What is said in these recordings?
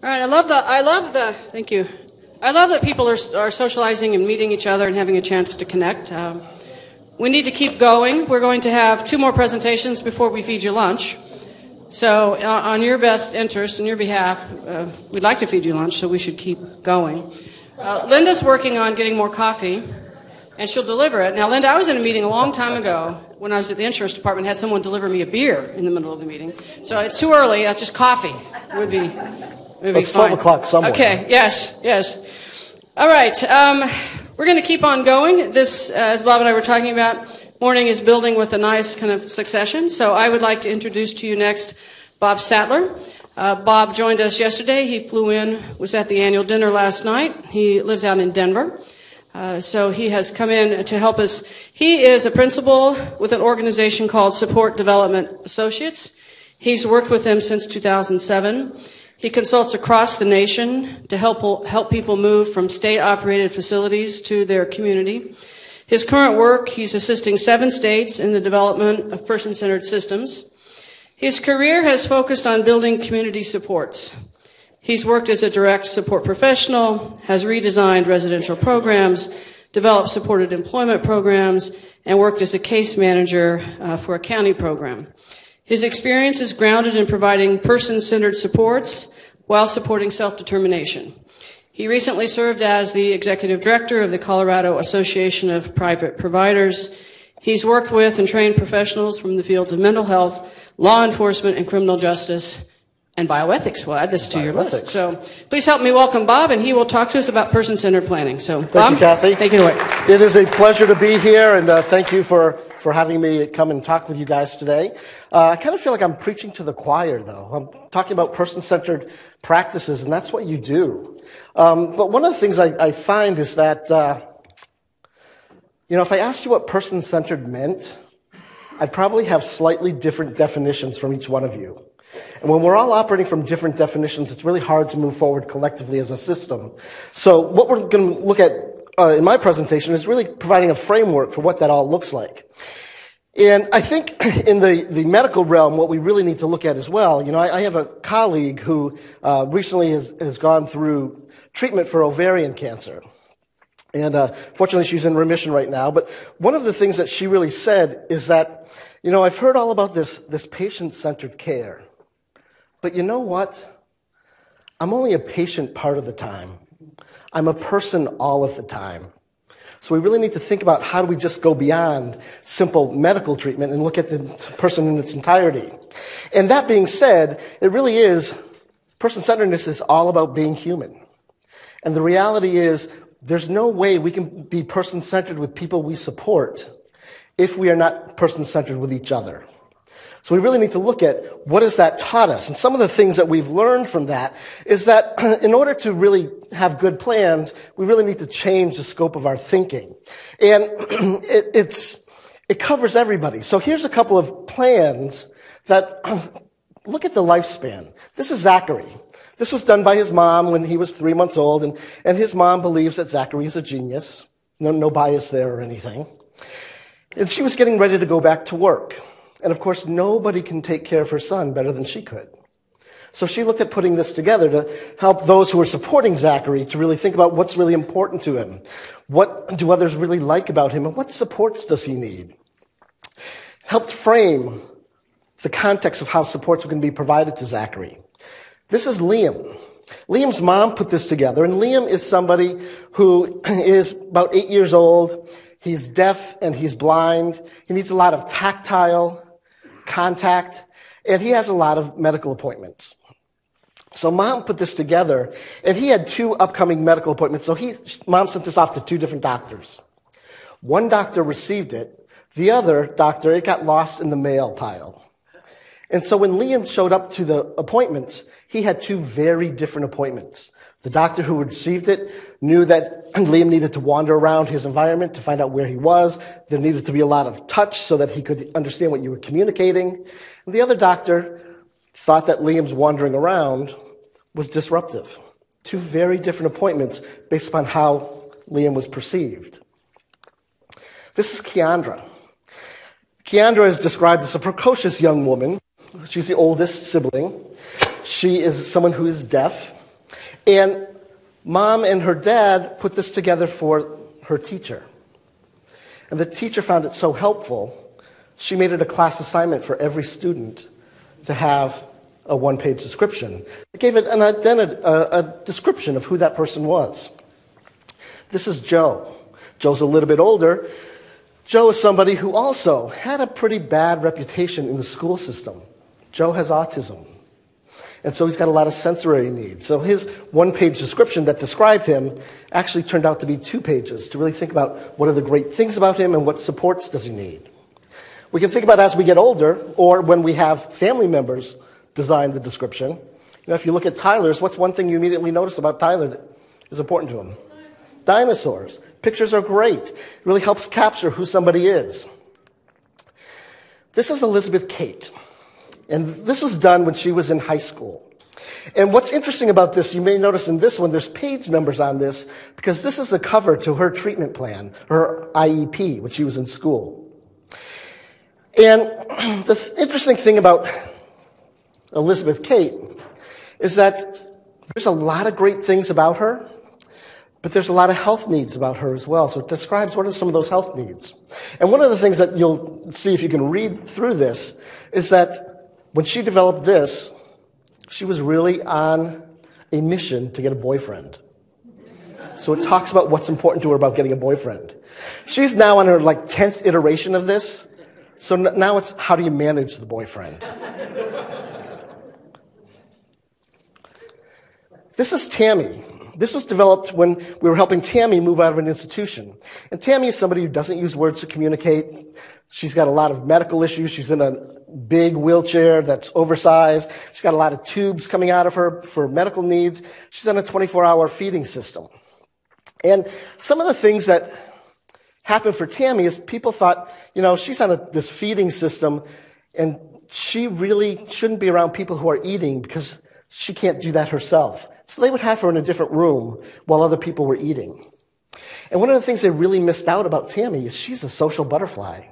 All right, thank you. I love that people are socializing and meeting each other and having a chance to connect. We need to keep going. We're going to have 2 more presentations before we feed you lunch. So on your best interest, on your behalf, we'd like to feed you lunch, so we should keep going. Linda's working on getting more coffee, and she'll deliver it. Now, Linda, I was in a meeting a long time ago when I was at the insurance department, had someone deliver me a beer in the middle of the meeting. So it's too early. Just coffee would be It's fine. 12 o'clock somewhere. Okay, yes. All right, we're going to keep on going. This, as Bob and I were talking about, morning is building with a nice kind of succession. So I would like to introduce to you next Bob Sattler. Bob joined us yesterday. He flew in, was at the annual dinner last night. He lives out in Denver. So he has come in to help us. He is a principal with an organization called Support Development Associates. He's worked with them since 2007. He consults across the nation to help people move from state-operated facilities to their community. His current work, he's assisting 7 states in the development of person-centered systems. His career has focused on building community supports. He's worked as a direct support professional, has redesigned residential programs, developed supported employment programs, and worked as a case manager for a county program. His experience is grounded in providing person-centered supports while supporting self-determination. He recently served as the executive director of the Colorado Association of Private Providers. He's worked with and trained professionals from the fields of mental health, law enforcement, and criminal justice, and bioethics. We'll add this to your list. So please help me welcome Bob, and he will talk to us about person-centered planning. So, Bob, thank you, Kathy. Take it away. It is a pleasure to be here, and thank you for having me come and talk with you guys today. I kind of feel like I'm preaching to the choir, though. I'm talking about person-centered practices, and that's what you do. But one of the things I find is that, if I asked you what person-centered meant, I'd probably have slightly different definitions from each one of you. And when we're all operating from different definitions, it's really hard to move forward collectively as a system. So what we're going to look at in my presentation is really providing a framework for what that all looks like. And I think in the medical realm, what we really need to look at as well, I have a colleague who recently has gone through treatment for ovarian cancer. And fortunately, she's in remission right now. But one of the things that she really said is that, I've heard all about this patient-centered care. But you know what? I'm only a patient part of the time. I'm a person all of the time. So we really need to think about how do we just go beyond simple medical treatment and look at the person in its entirety. And that being said, it really is, person-centeredness is all about being human. And the reality is, there's no way we can be person-centered with people we support if we are not person-centered with each other. So we really need to look at what has that taught us. And some of the things that we've learned from that is that in order to really have good plans, we really need to change the scope of our thinking. And it covers everybody. So here's a couple of plans that look at the lifespan. This is Zachary. This was done by his mom when he was 3 months old, and his mom believes that Zachary is a genius. No bias there or anything. And she was getting ready to go back to work. And of course, nobody can take care of her son better than she could. So she looked at putting this together to help those who are supporting Zachary to really think about what's really important to him. What do others really like about him, and what supports does he need? Helped frame the context of how supports are going to be provided to Zachary. This is Liam. Liam's mom put this together, and Liam is somebody who is about 8 years old. He's deaf and he's blind. He needs a lot of tactile contact, and he has a lot of medical appointments. So mom put this together, and he had 2 upcoming medical appointments. So mom sent this off to 2 different doctors. One doctor received it. The other doctor, it got lost in the mail pile. And so when Liam showed up to the appointments, he had 2 very different appointments. The doctor who received it knew that Liam needed to wander around his environment to find out where he was. There needed to be a lot of touch so that he could understand what you were communicating. And the other doctor thought that Liam's wandering around was disruptive. 2 very different appointments based upon how Liam was perceived. This is Keandra. Keandra is described as a precocious young woman. She's the oldest sibling. She is someone who is deaf. And Mom and her dad put this together for her teacher. And the teacher found it so helpful, she made it a class assignment for every student to have a one-page description. It gave it a description of who that person was. This is Joe. Joe's a little bit older. Joe is somebody who also had a pretty bad reputation in the school system. Joe has autism. And so he's got a lot of sensory needs. So his one-page description that described him actually turned out to be 2 pages to really think about what are the great things about him and what supports does he need. We can think about as we get older, or when we have family members design the description. You know, if you look at Tyler's, what's one thing you immediately notice about Tyler that is important to him? Dinosaurs. Pictures are great. It really helps capture who somebody is. This is Elizabeth Kate. And this was done when she was in high school. And what's interesting about this, you may notice in this one, there's page numbers on this, because this is a cover to her treatment plan, her IEP, when she was in school. And the interesting thing about Elizabeth Kate is that there's a lot of great things about her, but there's a lot of health needs about her as well. So it describes what are some of those health needs. And one of the things that you'll see if you can read through this is that when she developed this, she was really on a mission to get a boyfriend. So it talks about what's important to her about getting a boyfriend. She's now on her 10th iteration of this. So now it's how do you manage the boyfriend? This is Tammy. This was developed when we were helping Tammy move out of an institution. And Tammy is somebody who doesn't use words to communicate. She's got a lot of medical issues. She's in a big wheelchair that's oversized. She's got a lot of tubes coming out of her for medical needs. She's on a 24-hour feeding system. And some of the things that happened for Tammy is people thought, she's on this feeding system, and she really shouldn't be around people who are eating because she can't do that herself. So they would have her in a different room while other people were eating. And one of the things they really missed out about Tammy is she's a social butterfly.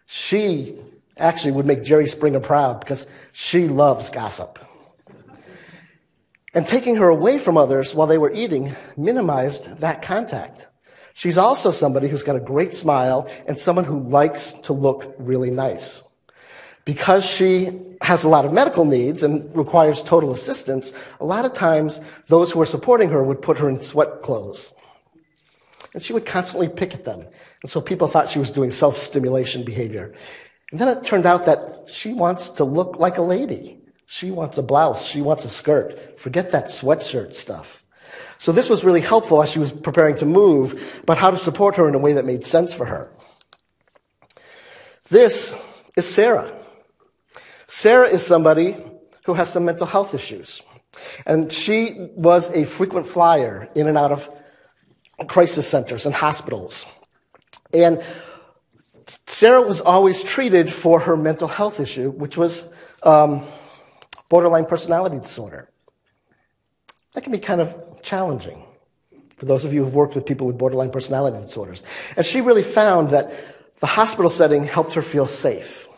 She actually would make Jerry Springer proud because she loves gossip. And taking her away from others while they were eating minimized that contact. She's also somebody who's got a great smile and someone who likes to look really nice. Because she has a lot of medical needs and requires total assistance, a lot of times those who are supporting her would put her in sweat clothes. And she would constantly pick at them. And so people thought she was doing self-stimulation behavior. And then it turned out that she wants to look like a lady. She wants a blouse. She wants a skirt. Forget that sweatshirt stuff. So this was really helpful as she was preparing to move, about how to support her in a way that made sense for her. This is Sara. Sara is somebody who has some mental health issues. And she was a frequent flyer in and out of crisis centers and hospitals. And Sara was always treated for her mental health issue, which was borderline personality disorder. That can be kind of challenging for those of you who've worked with people with borderline personality disorders. And she really found that the hospital setting helped her feel safe.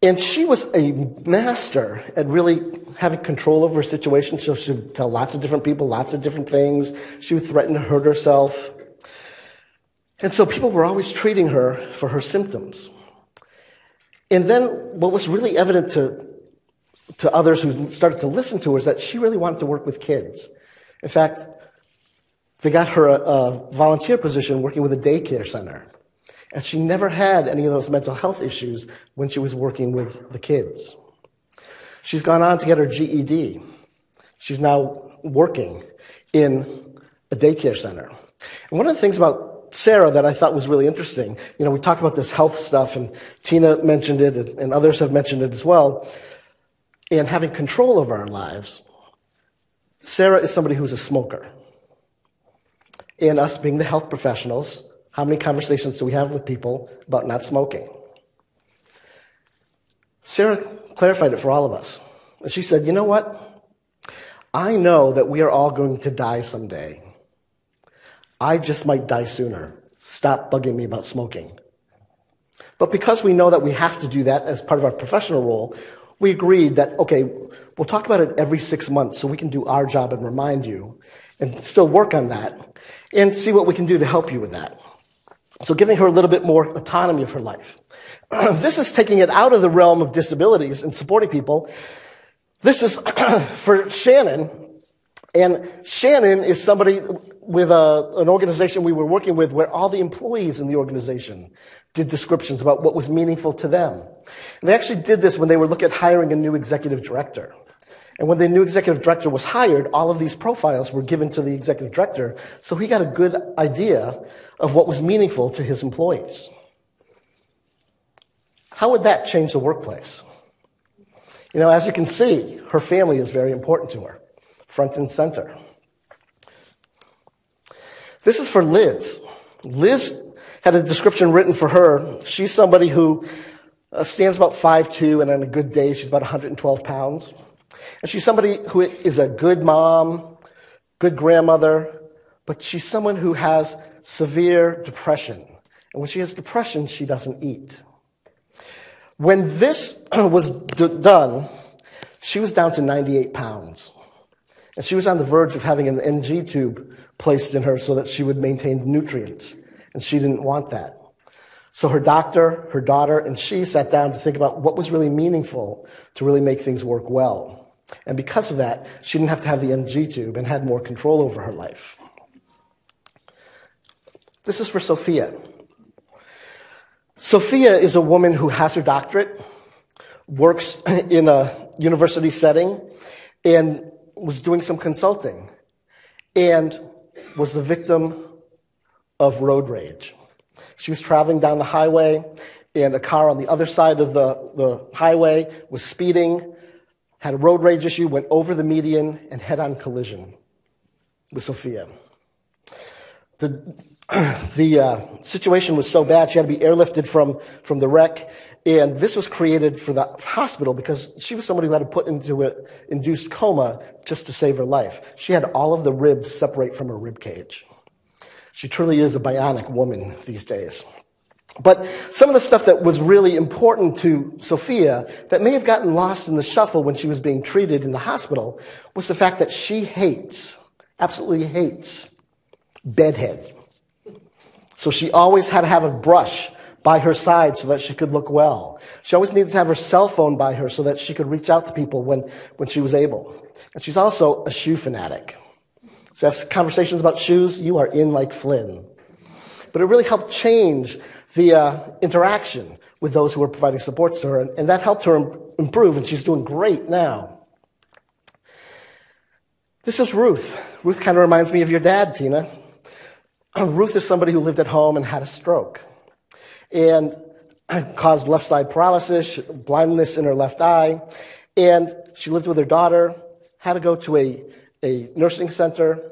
And she was a master at really having control over her situation, so she would tell lots of different people lots of different things. She would threaten to hurt herself. And so people were always treating her for her symptoms. And then what was really evident to others who started to listen to her is that she really wanted to work with kids. In fact, they got her a volunteer position working with a daycare center. And she never had any of those mental health issues when she was working with the kids. She's gone on to get her GED. She's now working in a daycare center. And one of the things about Sara that I thought was really interesting, we talk about this health stuff, and Tina mentioned it, and others have mentioned it as well, and having control over our lives. Sara is somebody who's a smoker. And us being the health professionals, how many conversations do we have with people about not smoking? Sara clarified it for all of us. And she said, you know what? I know that we are all going to die someday. I just might die sooner. Stop bugging me about smoking. But because we know that we have to do that as part of our professional role, we agreed that, okay, we'll talk about it every 6 months so we can do our job and remind you and still work on that and see what we can do to help you with that. So giving her a little bit more autonomy of her life. This is taking it out of the realm of disabilities and supporting people. This is for Shannon. And Shannon is somebody with an organization we were working with where all the employees in the organization did descriptions about what was meaningful to them. And they actually did this when they were looking at hiring a new executive director. And when the new executive director was hired, all of these profiles were given to the executive director, so he got a good idea of what was meaningful to his employees. How would that change the workplace? You know, as you can see, her family is very important to her, front and center. This is for Liz. Liz had a description written for her. She's somebody who stands about 5'2", and on a good day, she's about 112 pounds. And she's somebody who is a good mom, good grandmother, but she's someone who has severe depression. And when she has depression, she doesn't eat. When this was done, she was down to 98 pounds. And she was on the verge of having an NG tube placed in her so that she would maintain the nutrients. And she didn't want that. So her doctor, her daughter, and she sat down to think about what was really meaningful to really make things work well. And because of that, she didn't have to have the NG tube and had more control over her life. This is for Sophia. Sophia is a woman who has her doctorate, works in a university setting, and was doing some consulting, and was the victim of road rage. She was traveling down the highway, and a car on the other side of the highway was speeding, had a road rage issue, went over the median, and head-on collision with Sophia. The situation was so bad, she had to be airlifted from the wreck, and this was created for the hospital because she was somebody who had to put into an induced coma just to save her life. She had all of the ribs separate from her rib cage. She truly is a bionic woman these days. But some of the stuff that was really important to Sophia that may have gotten lost in the shuffle when she was being treated in the hospital was the fact that she absolutely hates bedhead. So she always had to have a brush by her side so that she could look well. She always needed to have her cell phone by her so that she could reach out to people when she was able. And she's also a shoe fanatic. So have conversations about shoes, you are in like Flynn. But it really helped change the interaction with those who were providing supports to her, and that helped her improve, and she's doing great now. This is Ruth. Ruth kind of reminds me of your dad, Tina. Ruth is somebody who lived at home and had a stroke and caused left side paralysis, blindness in her left eye, and she lived with her daughter, had to go to a nursing center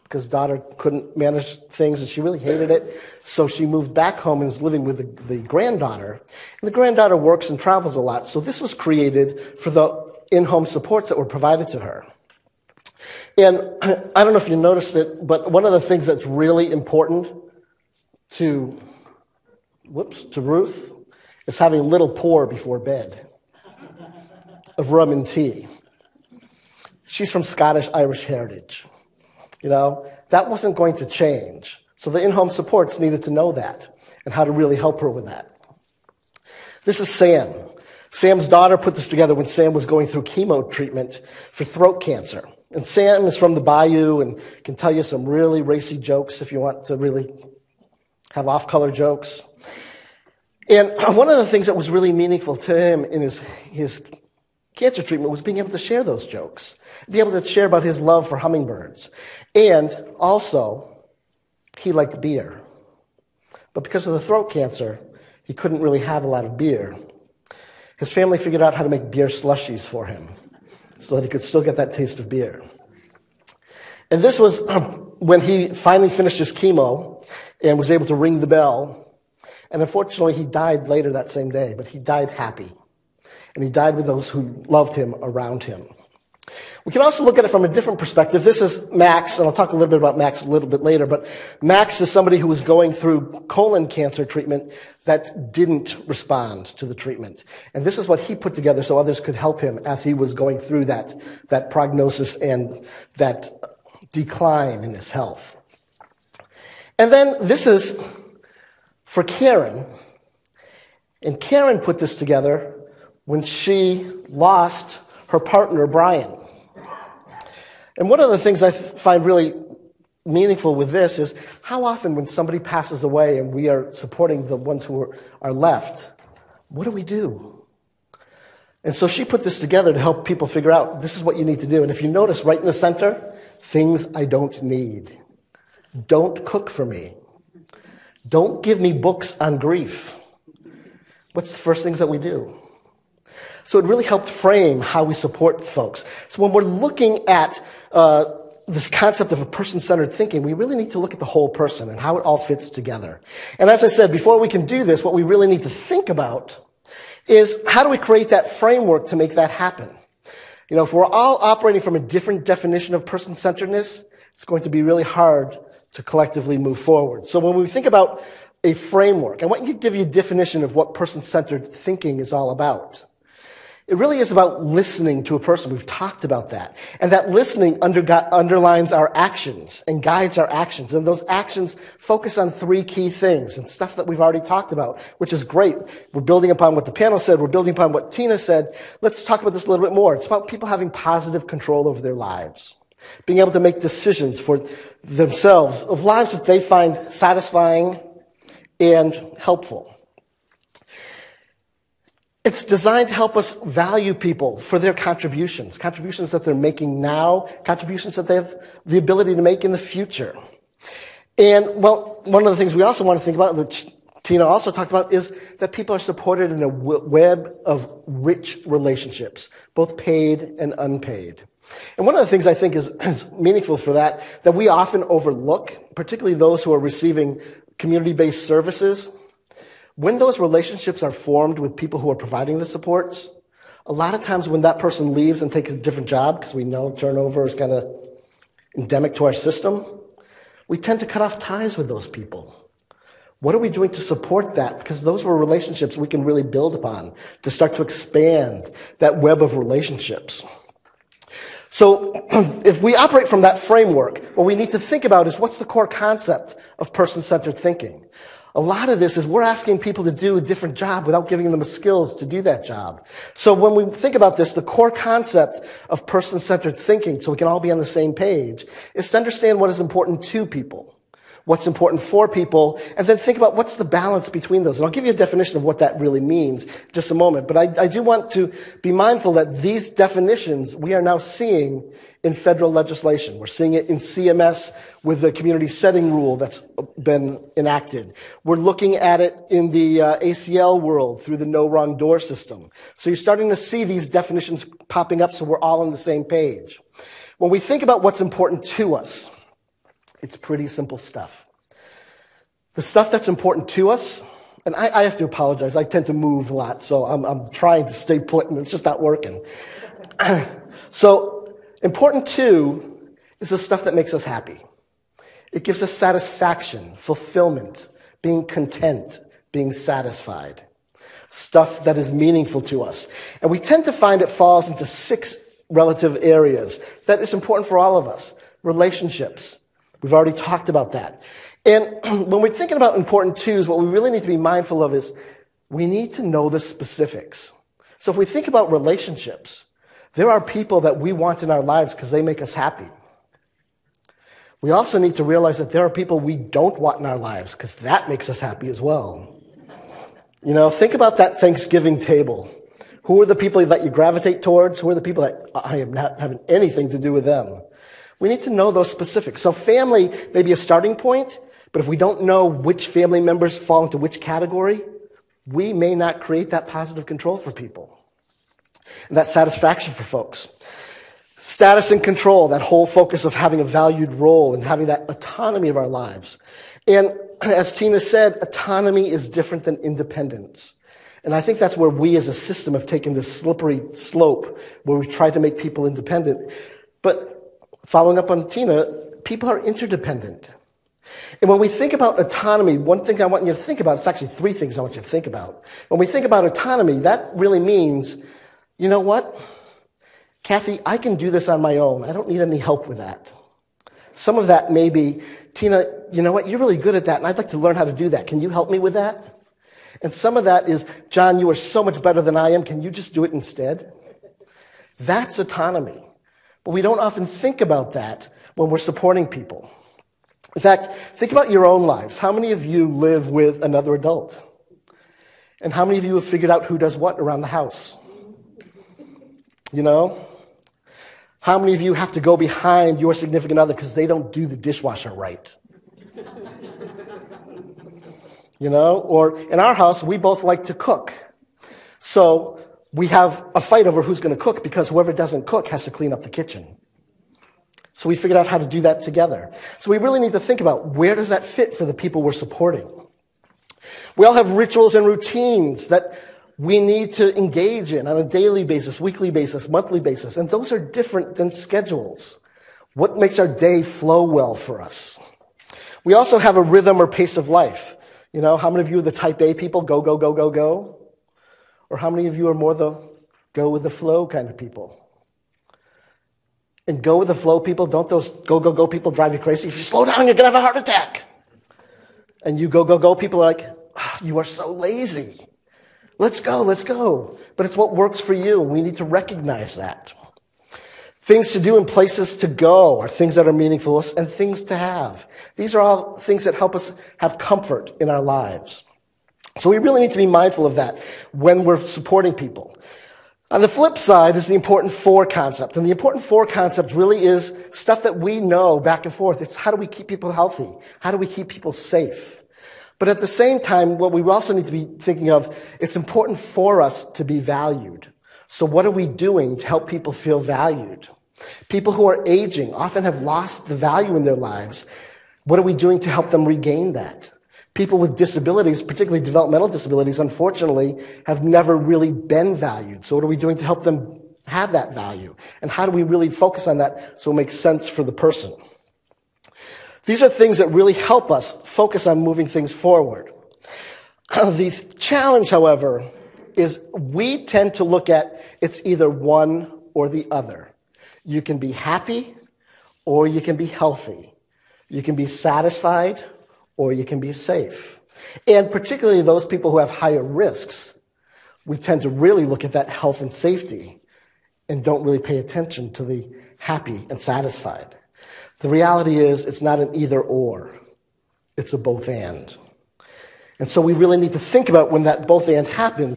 because daughter couldn't manage things and she really hated it. So she moved back home and is living with the granddaughter. And the granddaughter works and travels a lot. So this was created for the in-home supports that were provided to her. And I don't know if you noticed it, but one of the things that's really important to Ruth is having a little pour before bed of rum and tea. She's from Scottish-Irish heritage. You know, that wasn't going to change. So the in-home supports needed to know that and how to really help her with that. This is Sam. Sam's daughter put this together when Sam was going through chemo treatment for throat cancer. And Sam is from the Bayou and can tell you some really racy jokes if you want to really have off-color jokes. And one of the things that was really meaningful to him in his cancer treatment was being able to share those jokes, be able to share about his love for hummingbirds. And also, he liked beer. But because of the throat cancer, he couldn't really have a lot of beer. His family figured out how to make beer slushies for him so that he could still get that taste of beer. And this was when he finally finished his chemo and was able to ring the bell. And unfortunately, he died later that same day, but he died happy. And he died with those who loved him around him. We can also look at it from a different perspective. This is Max, and I'll talk a little bit about Max a little bit later, but Max is somebody who was going through colon cancer treatment that didn't respond to the treatment. And this is what he put together so others could help him as he was going through that prognosis and that decline in his health. And then this is for Karen. And Karen put this together when she lost her partner, Brian. And one of the things I find really meaningful with this is how often when somebody passes away and we are supporting the ones who are left, what do? And so she put this together to help people figure out this is what you need to do. And if you notice right in the center, things I don't need. Don't cook for me. Don't give me books on grief. What's the first things that we do? So it really helped frame how we support folks. So when we're looking at this concept of a person-centered thinking, we really need to look at the whole person and how it all fits together. And as I said, before we can do this, what we really need to think about is how do we create that framework to make that happen? You know, if we're all operating from a different definition of person-centeredness, it's going to be really hard to collectively move forward. So when we think about a framework, I want to give you a definition of what person-centered thinking is all about. It really is about listening to a person. We've talked about that. And that listening underlines our actions and guides our actions. And those actions focus on three key things and stuff that we've already talked about, which is great. We're building upon what the panel said. We're building upon what Tina said. Let's talk about this a little bit more. It's about people having positive control over their lives, being able to make decisions for themselves of lives that they find satisfying and helpful. It's designed to help us value people for their contributions that they're making now, contributions that they have the ability to make in the future. And, well, one of the things we also want to think about, which Tina also talked about, is that people are supported in a web of rich relationships, both paid and unpaid. And one of the things I think is meaningful for that we often overlook, particularly those who are receiving community-based services, when those relationships are formed with people who are providing the supports, a lot of times when that person leaves and takes a different job, because we know turnover is kind of endemic to our system, we tend to cut off ties with those people. What are we doing to support that? Because those were relationships we can really build upon to start to expand that web of relationships. So if we operate from that framework, what we need to think about is what's the core concept of person-centered thinking? A lot of this is we're asking people to do a different job without giving them the skills to do that job. So when we think about this, the core concept of person-centered thinking, so we can all be on the same page, is to understand what is important to people, what's important for people, and then think about what's the balance between those. And I'll give you a definition of what that really means in just a moment. But I do want to be mindful that these definitions we are now seeing in federal legislation. We're seeing it in CMS with the community setting rule that's been enacted. We're looking at it in the ACL world through the no wrong door system. So you're starting to see these definitions popping up so we're all on the same page. When we think about what's important to us, it's pretty simple stuff. The stuff that's important to us, and I have to apologize, I tend to move a lot, so I'm trying to stay put, and it's just not working. So, important to is the stuff that makes us happy. It gives us satisfaction, fulfillment, being content, being satisfied. Stuff that is meaningful to us. And we tend to find it falls into 6 relative areas that is important for all of us. Relationships. We've already talked about that. And when we're thinking about important twos, what we really need to be mindful of is we need to know the specifics. So if we think about relationships, there are people that we want in our lives because they make us happy. We also need to realize that there are people we don't want in our lives because that makes us happy as well. You know, think about that Thanksgiving table. Who are the people that you gravitate towards? Who are the people that I am not having anything to do with them? We need to know those specifics. So family may be a starting point, but if we don't know which family members fall into which category, we may not create that positive control for people. And that satisfaction for folks. Status and control, that whole focus of having a valued role and having that autonomy of our lives. And as Tina said, autonomy is different than independence. And I think that's where we as a system have taken this slippery slope where we've tried to make people independent. But following up on Tina, people are interdependent. And when we think about autonomy, one thing I want you to think about, it's actually three things I want you to think about. When we think about autonomy, that really means, you know what? Kathy, I can do this on my own. I don't need any help with that. Some of that may be, Tina, you know what? You're really good at that, and I'd like to learn how to do that. Can you help me with that? And some of that is, John, you are so much better than I am. Can you just do it instead? That's autonomy. But we don't often think about that when we're supporting people. In fact, think about your own lives. How many of you live with another adult? And how many of you have figured out who does what around the house? You know? How many of you have to go behind your significant other because they don't do the dishwasher right? You know? Or in our house, we both like to cook. So we have a fight over who's going to cook because whoever doesn't cook has to clean up the kitchen. So we figured out how to do that together. So we really need to think about where does that fit for the people we're supporting. We all have rituals and routines that we need to engage in on a daily basis, weekly basis, monthly basis. And those are different than schedules. What makes our day flow well for us? We also have a rhythm or pace of life. You know, how many of you are the type A people, go, go, go, go, go? Or how many of you are more the go with the flow kind of people? And go with the flow people, don't those go, go, go people drive you crazy? If you slow down, you're going to have a heart attack. And you go, go, go people are like, oh, you are so lazy. Let's go, let's go. But it's what works for you. We need to recognize that. Things to do and places to go are things that are meaningful to us, and things to have. These are all things that help us have comfort in our lives. So we really need to be mindful of that when we're supporting people. On the flip side is the important for concept. And the important for concept really is stuff that we know back and forth. It's how do we keep people healthy? How do we keep people safe? But at the same time, what we also need to be thinking of, it's important for us to be valued. So what are we doing to help people feel valued? People who are aging often have lost the value in their lives. What are we doing to help them regain that? People with disabilities, particularly developmental disabilities, unfortunately, have never really been valued. So what are we doing to help them have that value? And how do we really focus on that so it makes sense for the person? These are things that really help us focus on moving things forward. The challenge, however, is we tend to look at it's either one or the other. You can be happy or you can be healthy. You can be satisfied or you can be safe. And particularly those people who have higher risks, we tend to really look at that health and safety and don't really pay attention to the happy and satisfied. The reality is it's not an either or, it's a both and. And so we really need to think about when that both and happens,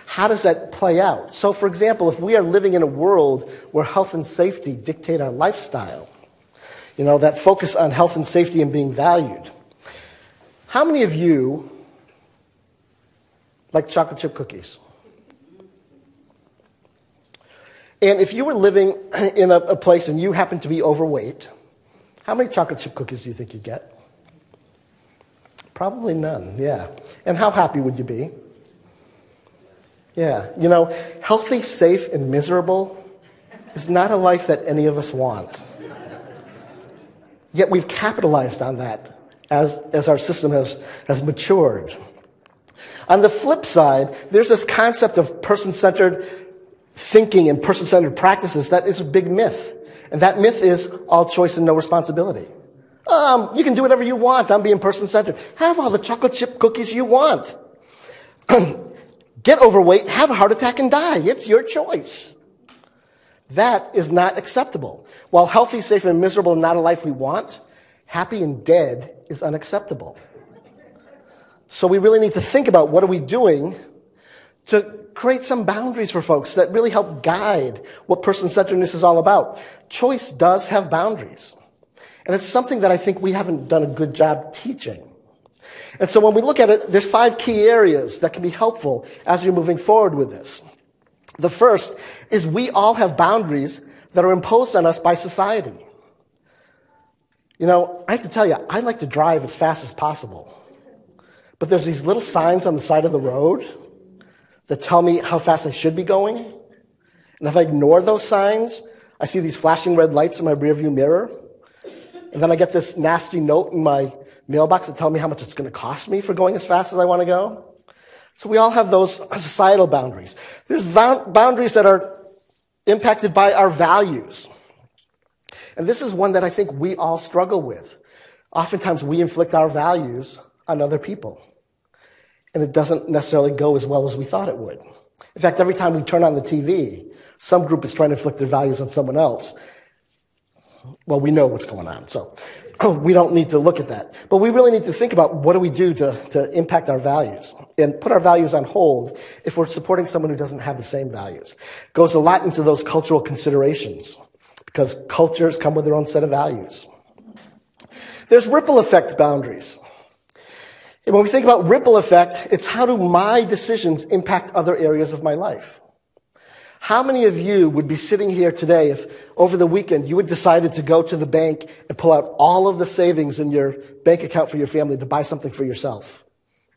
how does that play out? So for example, if we are living in a world where health and safety dictate our lifestyle, you know, that focus on health and safety and being valued, how many of you like chocolate chip cookies? And if you were living in a place and you happen to be overweight, how many chocolate chip cookies do you think you'd get? Probably none, yeah. And how happy would you be? Yeah, you know, healthy, safe, and miserable is not a life that any of us want. Yet we've capitalized on that as our system has matured. On the flip side, there's this concept of person-centered thinking and person-centered practices that is a big myth. And that myth is all choice and no responsibility. You can do whatever you want. I'm being person-centered. Have all the chocolate chip cookies you want. Get overweight, have a heart attack, and die. It's your choice. That is not acceptable. While healthy, safe, and miserable is not a life we want, happy and dead is unacceptable. So we really need to think about what are we doing to create some boundaries for folks that really help guide what person-centeredness is all about. Choice does have boundaries. And it's something that I think we haven't done a good job teaching. And so when we look at it, there's 5 key areas that can be helpful as you're moving forward with this. The first is we all have boundaries that are imposed on us by society. You know, I have to tell you, I like to drive as fast as possible. But there's these little signs on the side of the road that tell me how fast I should be going. And if I ignore those signs, I see these flashing red lights in my rearview mirror. And then I get this nasty note in my mailbox that tells me how much it's going to cost me for going as fast as I want to go. So we all have those societal boundaries. There's boundaries that are impacted by our values. And this is one that I think we all struggle with. Oftentimes we inflict our values on other people. And it doesn't necessarily go as well as we thought it would. In fact, every time we turn on the TV, some group is trying to inflict their values on someone else. Well, we know what's going on, so we don't need to look at that. But we really need to think about what do we do to impact our values and put our values on hold if we're supporting someone who doesn't have the same values. It goes a lot into those cultural considerations because cultures come with their own set of values. There's ripple effect boundaries. And when we think about ripple effect, it's how do my decisions impact other areas of my life? How many of you would be sitting here today if over the weekend you had decided to go to the bank and pull out all of the savings in your bank account for your family to buy something for yourself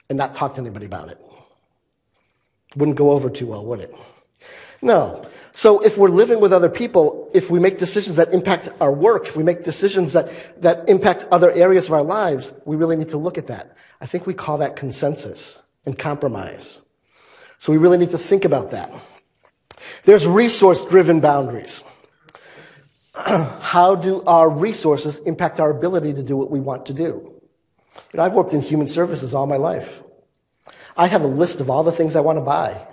and not talk to anybody about it? Wouldn't go over too well, would it? No. So if we're living with other people, if we make decisions that impact our work, if we make decisions that impact other areas of our lives, we really need to look at that. I think we call that consensus and compromise. So we really need to think about that. There's resource-driven boundaries. How do our resources impact our ability to do what we want to do? You know, I've worked in human services all my life. I have a list of all the things I want to buy.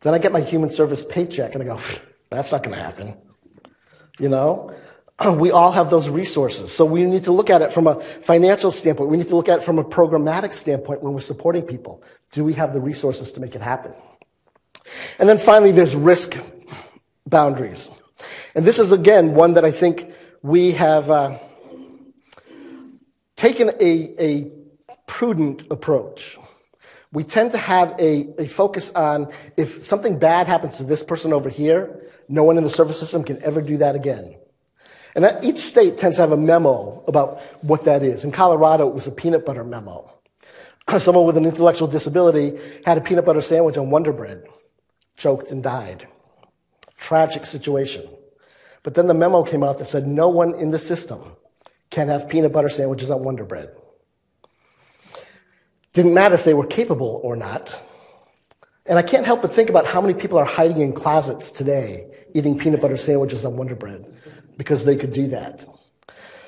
Then I get my human service paycheck and I go, that's not going to happen. You know? We all have those resources. So we need to look at it from a financial standpoint. We need to look at it from a programmatic standpoint when we're supporting people. Do we have the resources to make it happen? And then finally, there's risk boundaries. And this is, again, one that I think we have taken a prudent approach. We tend to have a focus on if something bad happens to this person over here, no one in the service system can ever do that again. And each state tends to have a memo about what that is. In Colorado, it was a peanut butter memo. Someone with an intellectual disability had a peanut butter sandwich on Wonder Bread. Choked and died. Tragic situation. But then the memo came out that said no one in the system can have peanut butter sandwiches on Wonder Bread. Didn't matter if they were capable or not. And I can't help but think about how many people are hiding in closets today eating peanut butter sandwiches on Wonder Bread because they could do that.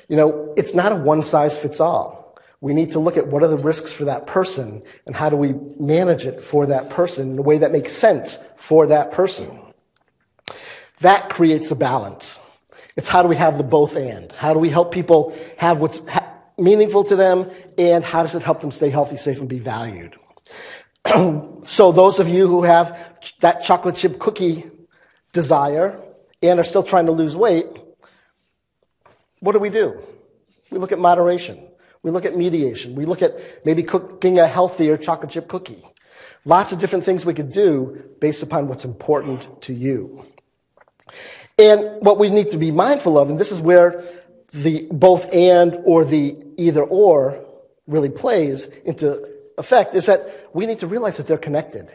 You know, it's not a one-size-fits-all. We need to look at what are the risks for that person and how do we manage it for that person in a way that makes sense for that person. That creates a balance. It's how do we have the both and? How do we help people have what's meaningful to them and how does it help them stay healthy, safe, and be valued? So those of you who have that chocolate chip cookie desire and are still trying to lose weight, what do? We look at moderation. We look at mediation. We look at maybe cooking a healthier chocolate chip cookie. Lots of different things we could do based upon what's important to you. And what we need to be mindful of, and this is where the both and or the either or really plays into effect, is that we need to realize that they're connected.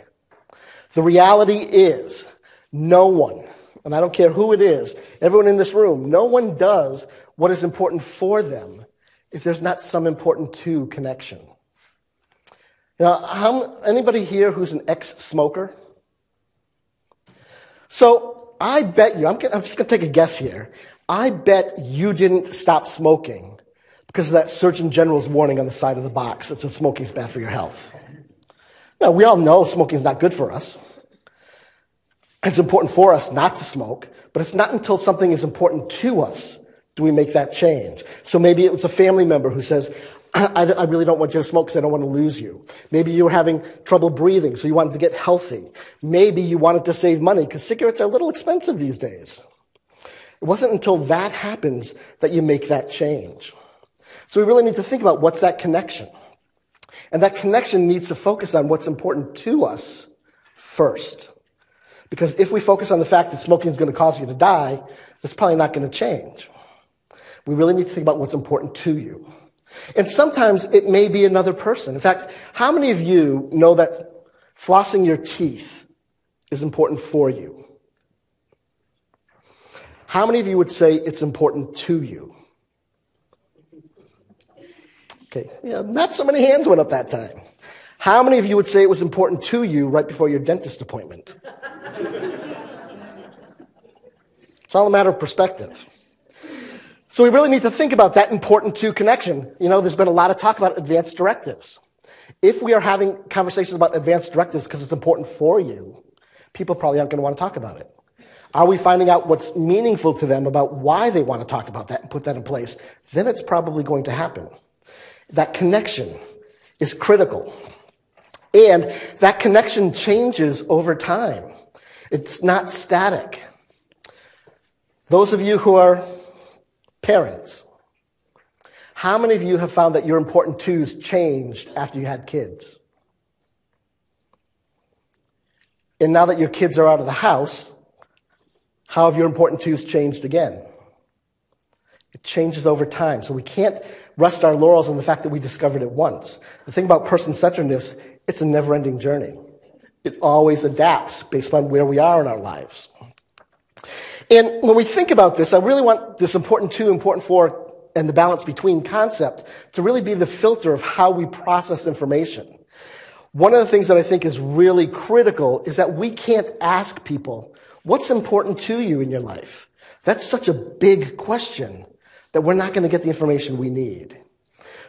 The reality is no one, and I don't care who it is, everyone in this room, no one does what is important for them if there's not some important to connection. You know, anybody here who's an ex-smoker? So I bet you, I'm just going to take a guess here. I bet you didn't stop smoking because of that Surgeon General's warning on the side of the box that said smoking's bad for your health. Now, we all know smoking's not good for us. It's important for us not to smoke, but it's not until something is important to us do we make that change. So maybe it was a family member who says, I really don't want you to smoke because I don't want to lose you. Maybe you were having trouble breathing, so you wanted to get healthy. Maybe you wanted to save money because cigarettes are a little expensive these days. It wasn't until that happens that you make that change. So we really need to think about what's that connection. And that connection needs to focus on what's important to us first. Because if we focus on the fact that smoking is going to cause you to die, that's probably not going to change. We really need to think about what's important to you. And sometimes it may be another person. In fact, how many of you know that flossing your teeth is important for you? How many of you would say it's important to you? Okay, yeah, not so many hands went up that time. How many of you would say it was important to you right before your dentist appointment? It's all a matter of perspective. So we really need to think about that important to connection. You know, there's been a lot of talk about advanced directives. If we are having conversations about advanced directives because it's important for you, people probably aren't going to want to talk about it. Are we finding out what's meaningful to them about why they want to talk about that and put that in place? Then it's probably going to happen. That connection is critical. And that connection changes over time. It's not static. Those of you who are parents, how many of you have found that your important twos changed after you had kids? And now that your kids are out of the house, how have your important twos changed again? It changes over time. So we can't rest our laurels on the fact that we discovered it once. The thing about person-centeredness, it's a never-ending journey. It always adapts based on where we are in our lives. And when we think about this, I really want this important to, important for, and the balance between concept to really be the filter of how we process information. One of the things that I think is really critical is that we can't ask people, what's important to you in your life? That's such a big question that we're not going to get the information we need.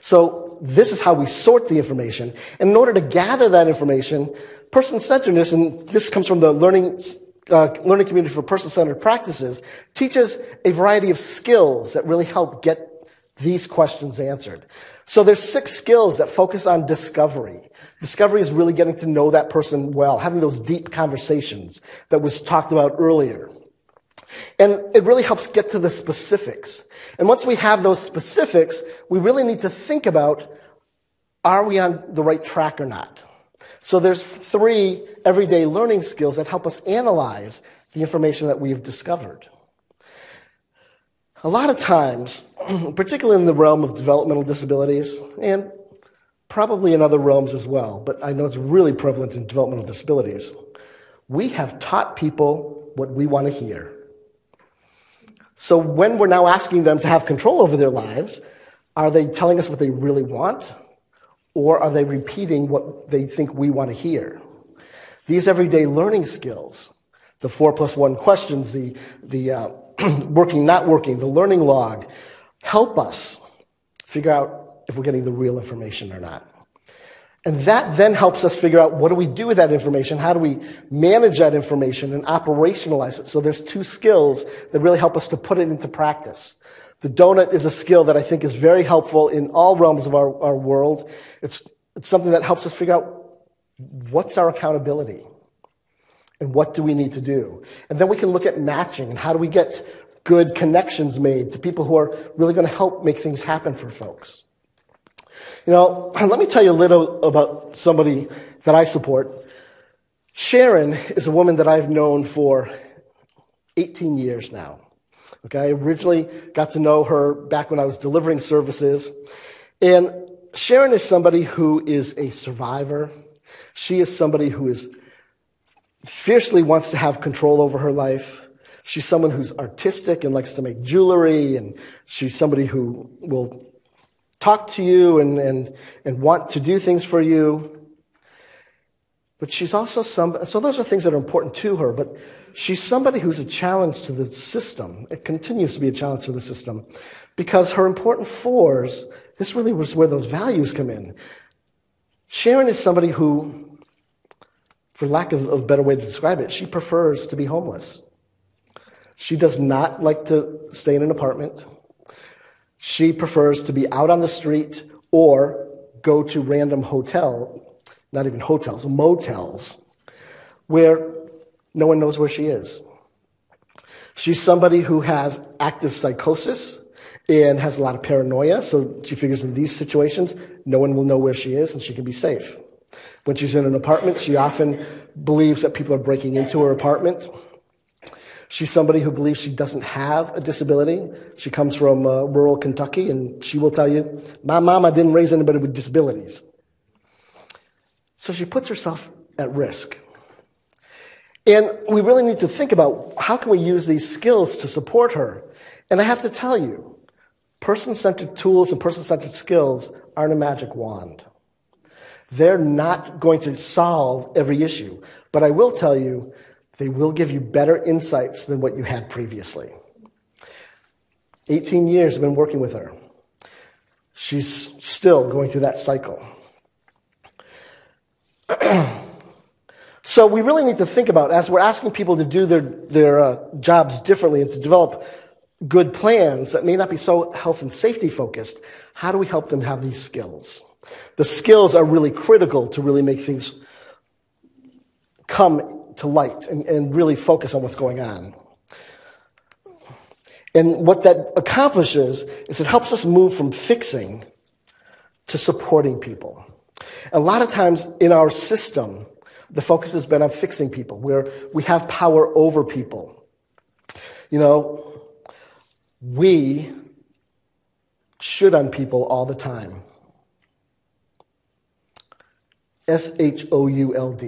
So this is how we sort the information. And in order to gather that information, person-centeredness, and this comes from the learning community for person-centered practices, teaches a variety of skills that really help get these questions answered. So there's 6 skills that focus on discovery. Discovery is really getting to know that person well, having those deep conversations that was talked about earlier. And it really helps get to the specifics. And once we have those specifics, we really need to think about, are we on the right track or not? So there's 3 everyday learning skills that help us analyze the information that we've discovered. A lot of times, particularly in the realm of developmental disabilities, and probably in other realms as well, but I know it's really prevalent in developmental disabilities, we have taught people what we want to hear. So when we're now asking them to have control over their lives, are they telling us what they really want? Or are they repeating what they think we want to hear? These everyday learning skills, the 4+1 questions, the working, not working, the learning log, help us figure out if we're getting the real information or not. And that then helps us figure out what do we do with that information, how do we manage that information and operationalize it. So there's 2 skills that really help us to put it into practice. The donut is a skill that I think is very helpful in all realms of our world. It's something that helps us figure out what's our accountability and what do we need to do. And then we can look at matching and how do we get good connections made to people who are really going to help make things happen for folks. You know, let me tell you a little about somebody that I support. Sharon is a woman that I've known for 18 years now. Okay, I originally got to know her back when I was delivering services. And Sharon is somebody who is a survivor. She is somebody who is fiercely wants to have control over her life. She's someone who's artistic and likes to make jewelry, and she's somebody who will talk to you and want to do things for you. But she's also somebody, so those are things that are important to her, but she's somebody who's a challenge to the system. It continues to be a challenge to the system because her important fours, this really was where those values come in. Sharon is somebody who, for lack of a better way to describe it, she prefers to be homeless. She does not like to stay in an apartment. She prefers to be out on the street or go to random not even hotels, motels, where no one knows where she is. She's somebody who has active psychosis and has a lot of paranoia, so she figures in these situations, no one will know where she is and she can be safe. When she's in an apartment, she often believes that people are breaking into her apartment. She's somebody who believes she doesn't have a disability. She comes from rural Kentucky, and she will tell you, my mama didn't raise anybody with disabilities. So she puts herself at risk. And we really need to think about how can we use these skills to support her. And I have to tell you, person-centered tools and person-centered skills aren't a magic wand. They're not going to solve every issue. But I will tell you, they will give you better insights than what you had previously. 18 years I've been working with her. She's still going through that cycle. So we really need to think about, as we're asking people to do their jobs differently and to develop good plans that may not be so health and safety focused, how do we help them have these skills? The skills are really critical to really make things come to light and really focus on what's going on. And what that accomplishes is it helps us move from fixing to supporting people. A lot of times in our system, the focus has been on fixing people, where we have power over people. You know, we should on people all the time. SHOULD,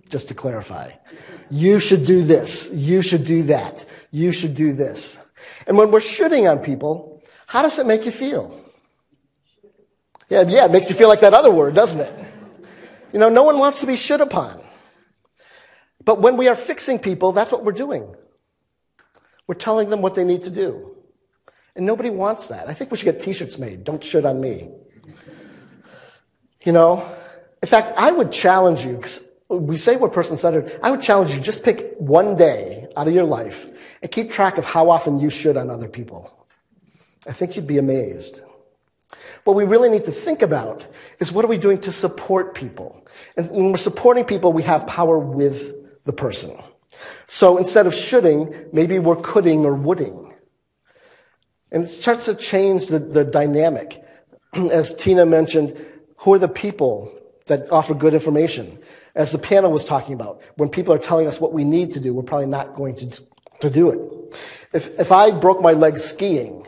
just to clarify. You should do this. You should do that. You should do this. And when we're shoulding on people, how does it make you feel? Yeah, it makes you feel like that other word, doesn't it? You know, no one wants to be should upon. But when we are fixing people, that's what we're doing. We're telling them what they need to do. And nobody wants that. I think we should get t-shirts made. Don't should on me. You know, in fact, I would challenge you, because we say we're person-centered, I would challenge you, just pick one day out of your life and keep track of how often you should on other people. I think you'd be amazed. What we really need to think about is, what are we doing to support people? And when we're supporting people, we have power with the person. So instead of shoulding, maybe we're coulding or woulding. And it starts to change the dynamic. As Tina mentioned, who are the people that offer good information? As the panel was talking about, when people are telling us what we need to do, we're probably not going to do it. If I broke my leg skiing,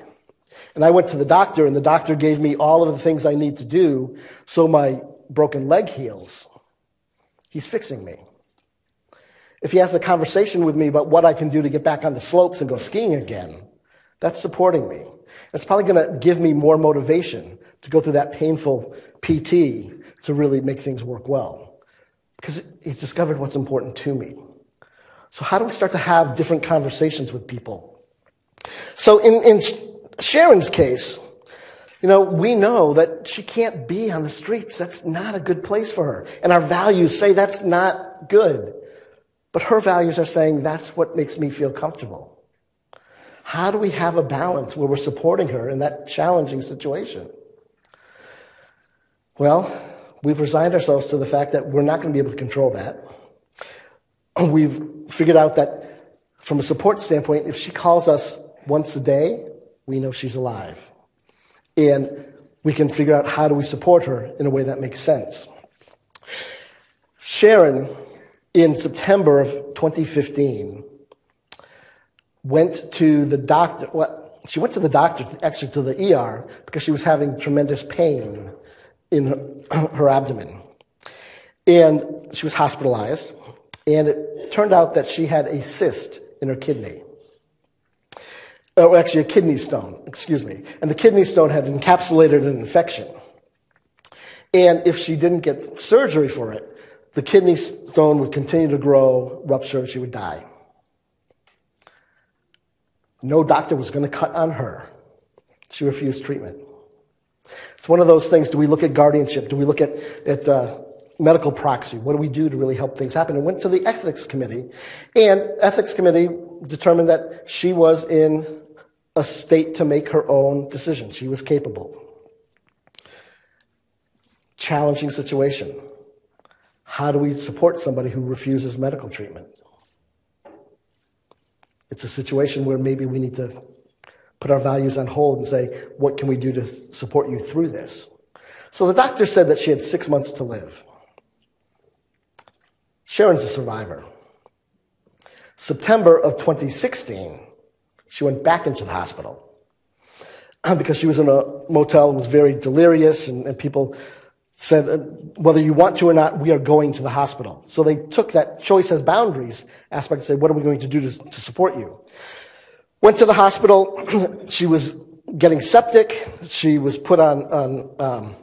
and I went to the doctor, and the doctor gave me all of the things I need to do so my broken leg heals, he's fixing me. If he has a conversation with me about what I can do to get back on the slopes and go skiing again, that's supporting me. It's probably going to give me more motivation to go through that painful PT to really make things work well, because he's discovered what's important to me. So how do we start to have different conversations with people? So in Sharon's case, you know, we know that she can't be on the streets. That's not a good place for her. And our values say that's not good. But her values are saying that's what makes me feel comfortable. How do we have a balance where we're supporting her in that challenging situation? Well, we've resigned ourselves to the fact that we're not going to be able to control that. We've figured out that from a support standpoint, if she calls us once a day, we know she's alive. And we can figure out how do we support her in a way that makes sense. Sharon, in September of 2015, went to the doctor. Well, she went to the doctor, actually to the ER, because she was having tremendous pain in her abdomen. And she was hospitalized. And it turned out that she had a cyst in her kidney. Actually, a kidney stone, excuse me. And the kidney stone had encapsulated an infection. And if she didn't get surgery for it, the kidney stone would continue to grow, rupture, and she would die. No doctor was going to cut on her. She refused treatment. It's one of those things. Do we look at guardianship? Do we look at medical proxy? What do we do to really help things happen? And went to the ethics committee. And ethics committee determined that she was in a state to make her own decisions. She was capable. Challenging situation. How do we support somebody who refuses medical treatment? It's a situation where maybe we need to put our values on hold and say, what can we do to support you through this? So the doctor said that she had 6 months to live. Sharon's a survivor. September of 2016, she went back into the hospital because she was in a motel and was very delirious, and people said, whether you want to or not, we are going to the hospital. So they took that choice as boundaries aspect and said, what are we going to do to support you? Went to the hospital. She was getting septic. She was put on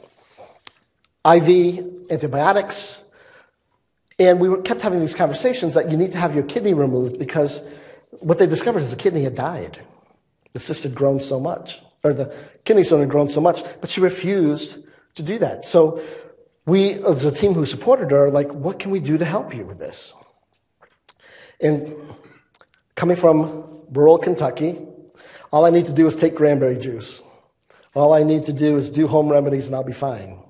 IV antibiotics. And we kept having these conversations that you need to have your kidney removed because what they discovered is the kidney had died. The cyst had grown so much, or the kidney stone had grown so much, but she refused to do that. So we, as a team who supported her, are like, what can we do to help you with this? And coming from rural Kentucky, all I need to do is take cranberry juice. All I need to do is do home remedies and I'll be fine.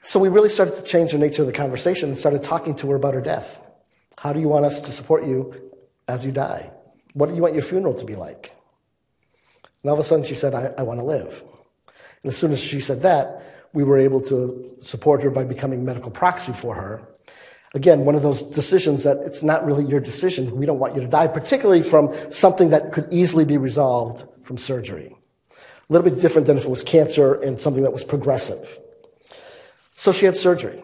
So we really started to change the nature of the conversation and started talking to her about her death. How do you want us to support you as you die? What do you want your funeral to be like? And all of a sudden she said, I want to live. And as soon as she said that, we were able to support her by becoming medical proxy for her. Again, one of those decisions that it's not really your decision. We don't want you to die, particularly from something that could easily be resolved from surgery. A little bit different than if it was cancer and something that was progressive. So she had surgery.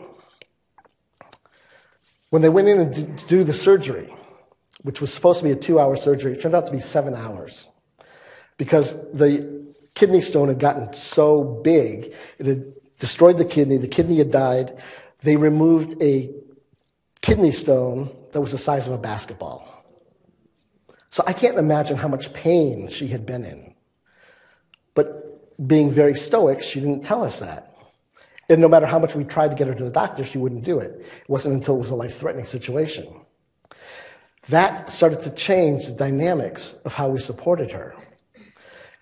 When they went in and to do the surgery, which was supposed to be a 2-hour surgery, it turned out to be 7 hours because the kidney stone had gotten so big, it had destroyed the kidney had died. They removed a kidney stone that was the size of a basketball. So I can't imagine how much pain she had been in. But being very stoic, she didn't tell us that. And no matter how much we tried to get her to the doctor, she wouldn't do it. It wasn't until it was a life-threatening situation. That started to change the dynamics of how we supported her.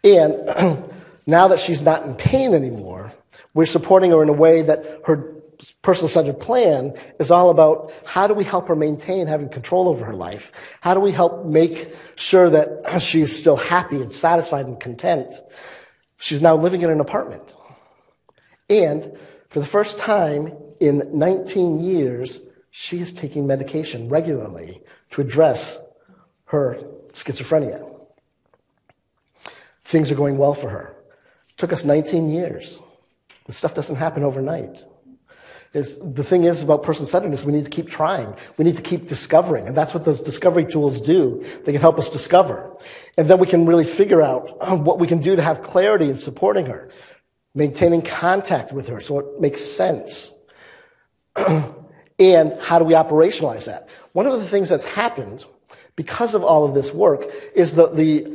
And now that she's not in pain anymore, we're supporting her in a way that her person-centered plan is all about how do we help her maintain having control over her life? How do we help make sure that she's still happy and satisfied and content? She's now living in an apartment. And for the first time in 19 years, she is taking medication regularly to address her schizophrenia. Things are going well for her. It took us 19 years. This stuff doesn't happen overnight. The thing is about person-centeredness, we need to keep trying. We need to keep discovering. And that's what those discovery tools do. They can help us discover. And then we can really figure out what we can do to have clarity in supporting her, maintaining contact with her so it makes sense. And how do we operationalize that? One of the things that's happened because of all of this work is that the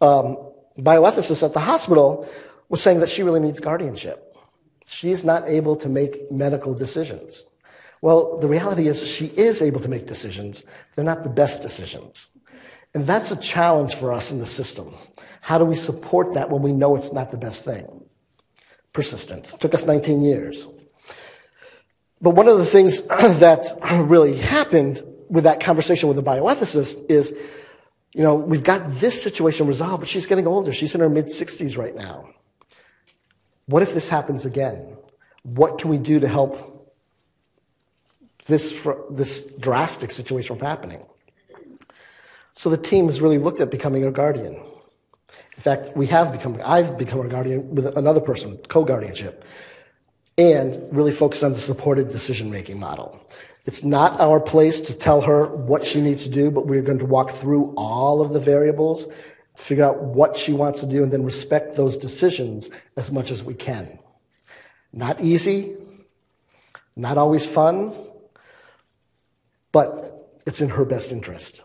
bioethicist at the hospital was saying that she really needs guardianship. She's not able to make medical decisions. Well, the reality is she is able to make decisions. They're not the best decisions. And that's a challenge for us in the system. How do we support that when we know it's not the best thing? Persistence. It took us 19 years. But one of the things that really happened with that conversation with the bioethicist is, we've got this situation resolved, but she's getting older. She's in her mid-60s right now. What if this happens again? What can we do to help this drastic situation from happening? So the team has really looked at becoming a guardian. In fact, I've become a guardian with another person, co-guardianship, and really focus on the supported decision-making model. It's not our place to tell her what she needs to do, but we're going to walk through all of the variables, figure out what she wants to do, and then respect those decisions as much as we can. Not easy, not always fun, but it's in her best interest.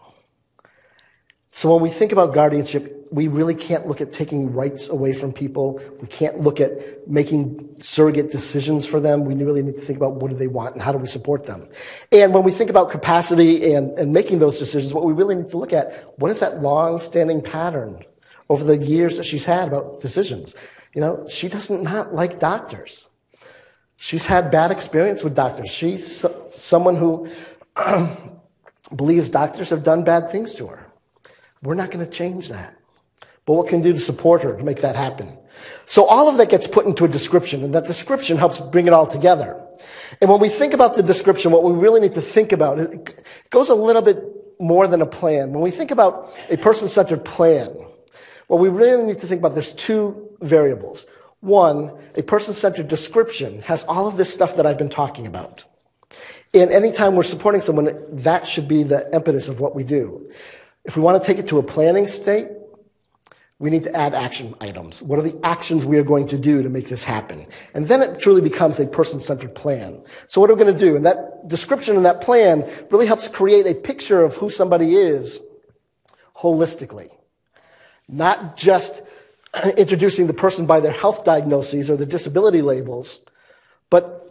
So when we think about guardianship, we really can't look at taking rights away from people. We can't look at making surrogate decisions for them. We really need to think about what do they want and how do we support them. And when we think about capacity and making those decisions, what we really need to look at, what is that long-standing pattern over the years that she's had about decisions? She doesn't not like doctors. She's had bad experience with doctors. She's someone who believes doctors have done bad things to her. We're not going to change that. But what can we do to support her to make that happen? So all of that gets put into a description, and that description helps bring it all together. And when we think about the description, what we really need to think about, it goes a little bit more than a plan. When we think about a person-centered plan, what we really need to think about, there's two variables. One, a person-centered description has all of this stuff that I've been talking about. And anytime we're supporting someone, that should be the impetus of what we do. If we want to take it to a planning state, we need to add action items. What are the actions we are going to do to make this happen? And then it truly becomes a person-centered plan. So what are we going to do? And that description and that plan really helps create a picture of who somebody is holistically. Not just introducing the person by their health diagnoses or their disability labels, but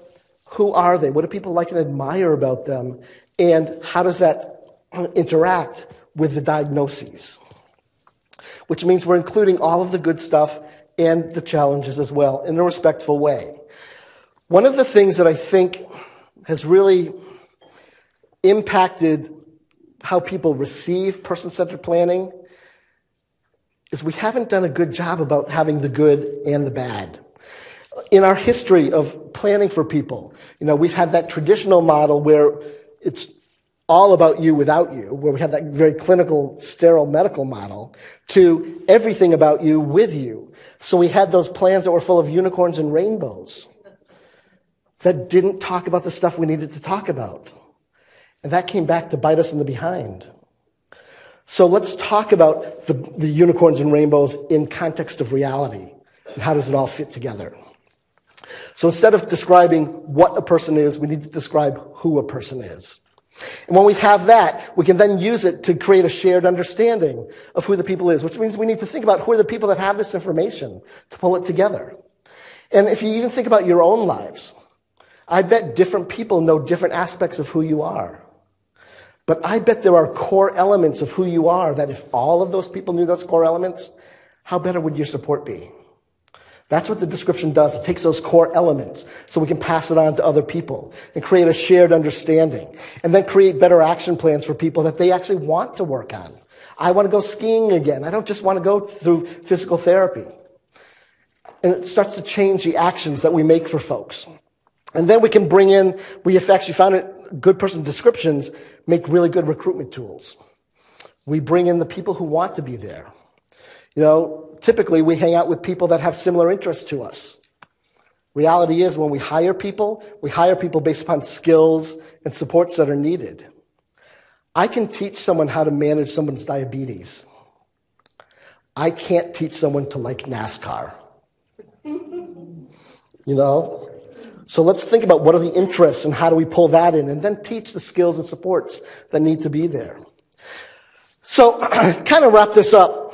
who are they? What do people like and admire about them? And how does that interact with the diagnoses? Which means we're including all of the good stuff and the challenges as well in a respectful way. One of the things that I think has really impacted how people receive person-centered planning is we haven't done a good job about having the good and the bad. In our history of planning for people, we've had that traditional model where it's all about you without you, where we have that very clinical, sterile medical model, to everything about you with you. So we had those plans that were full of unicorns and rainbows that didn't talk about the stuff we needed to talk about. And that came back to bite us in the behind. So let's talk about the unicorns and rainbows in context of reality. And how does it all fit together? So instead of describing what a person is, we need to describe who a person is. And when we have that, we can then use it to create a shared understanding of who the people is, which means we need to think about who are the people that have this information to pull it together. And if you even think about your own lives, I bet different people know different aspects of who you are. But I bet there are core elements of who you are that if all of those people knew those core elements, how better would your support be? That's what the description does. It takes those core elements so we can pass it on to other people and create a shared understanding and then create better action plans for people that they actually want to work on. I want to go skiing again. I don't just want to go through physical therapy. And it starts to change the actions that we make for folks. And then we can bring in, we have actually found it, good person descriptions make really good recruitment tools. We bring in the people who want to be there. Typically we hang out with people that have similar interests to us. Reality is when we hire people based upon skills and supports that are needed. I can teach someone how to manage someone's diabetes. I can't teach someone to like NASCAR. So let's think about what are the interests and how do we pull that in and then teach the skills and supports that need to be there. So kind of wrap this up.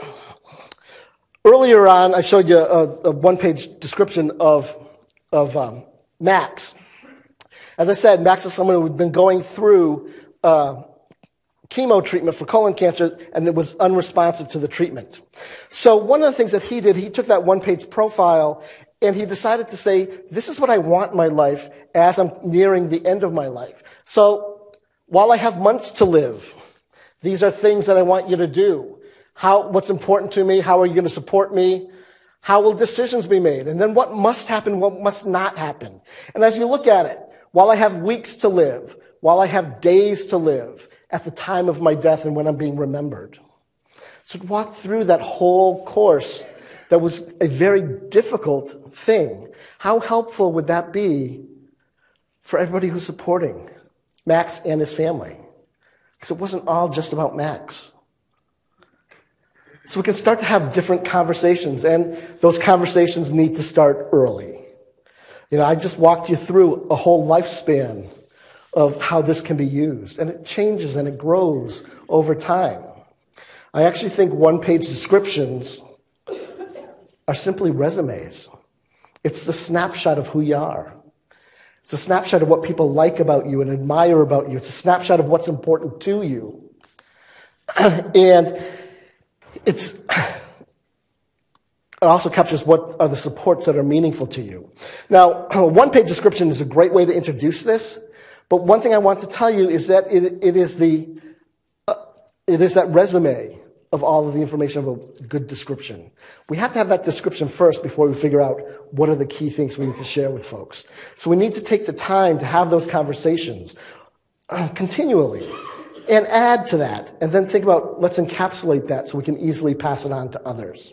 Earlier on, I showed you a one-page description of Max. As I said, Max is someone who had been going through chemo treatment for colon cancer and it was unresponsive to the treatment. So one of the things that he did, he took that one-page profile and he decided to say, this is what I want in my life as I'm nearing the end of my life. So while I have months to live, these are things that I want you to do. What's important to me? How are you going to support me? How will decisions be made? And then what must happen, what must not happen? And as you look at it, while I have weeks to live, while I have days to live at the time of my death and when I'm being remembered. So to walk through that whole course that was a very difficult thing. How helpful would that be for everybody who's supporting Max and his family? Because it wasn't all just about Max. So we can start to have different conversations, and those conversations need to start early. I just walked you through a whole lifespan of how this can be used, and it changes and it grows over time. I actually think one-page descriptions are simply resumes. It's the snapshot of who you are. It's a snapshot of what people like about you and admire about you. It's a snapshot of what's important to you. And it also captures what are the supports that are meaningful to you. Now, a one-page description is a great way to introduce this, but one thing I want to tell you is that it is that resume of all of the information of a good description. We have to have that description first before we figure out what are the key things we need to share with folks. So we need to take the time to have those conversations continually and add to that, and then think about let's encapsulate that so we can easily pass it on to others.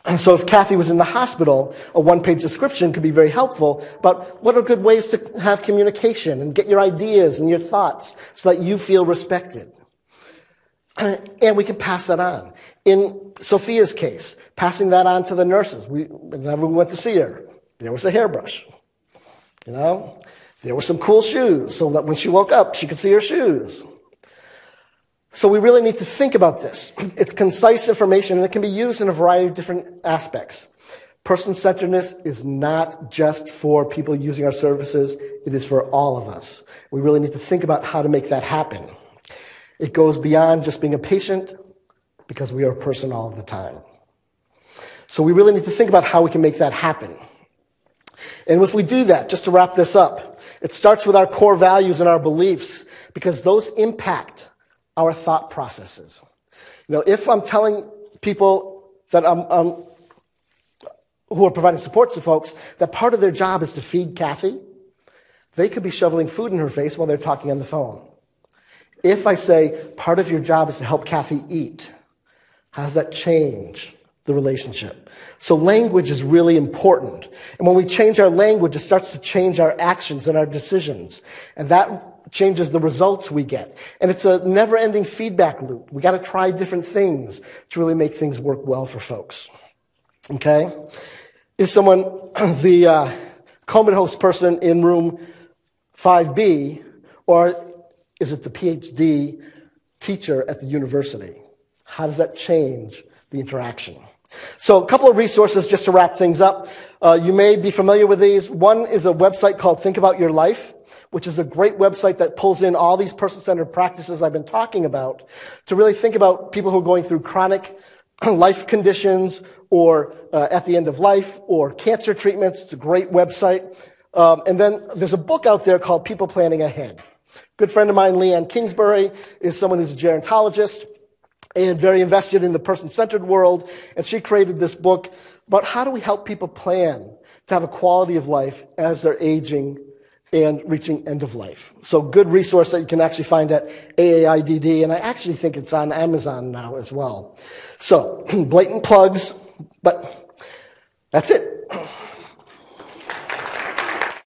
And so if Kathy was in the hospital, a one-page description could be very helpful about what are good ways to have communication and get your ideas and your thoughts so that you feel respected. And we can pass that on. In Sophia's case, passing that on to the nurses. Whenever we went to see her, there was a hairbrush. There were some cool shoes so that when she woke up, she could see her shoes. So we really need to think about this. It's concise information, and it can be used in a variety of different aspects. Person-centeredness is not just for people using our services. It is for all of us. We really need to think about how to make that happen. It goes beyond just being a patient because we are a person all of the time. So we really need to think about how we can make that happen. And if we do that, just to wrap this up, it starts with our core values and our beliefs because those impact our thought processes. If I'm telling people that who are providing support to folks that part of their job is to feed Kathy, they could be shoveling food in her face while they're talking on the phone. If I say part of your job is to help Kathy eat, how does that change the relationship? So language is really important. And when we change our language, it starts to change our actions and our decisions. And that changes the results we get. And it's a never-ending feedback loop. We got to try different things to really make things work well for folks. Okay? Is someone the comatose person in room 5B, or is it the PhD teacher at the university? How does that change the interaction? So a couple of resources just to wrap things up. You may be familiar with these. One is a website called Think About Your Life, which is a great website that pulls in all these person-centered practices I've been talking about to really think about people who are going through chronic life conditions or at the end of life or cancer treatments. It's a great website. And then there's a book out there called People Planning Ahead. Good friend of mine, Leanne Kingsbury, is someone who's a gerontologist and very invested in the person-centered world. And she created this book about how do we help people plan to have a quality of life as they're aging and reaching end of life. So good resource that you can actually find at AAIDD, and I actually think it's on Amazon now as well. So blatant plugs, but that's it.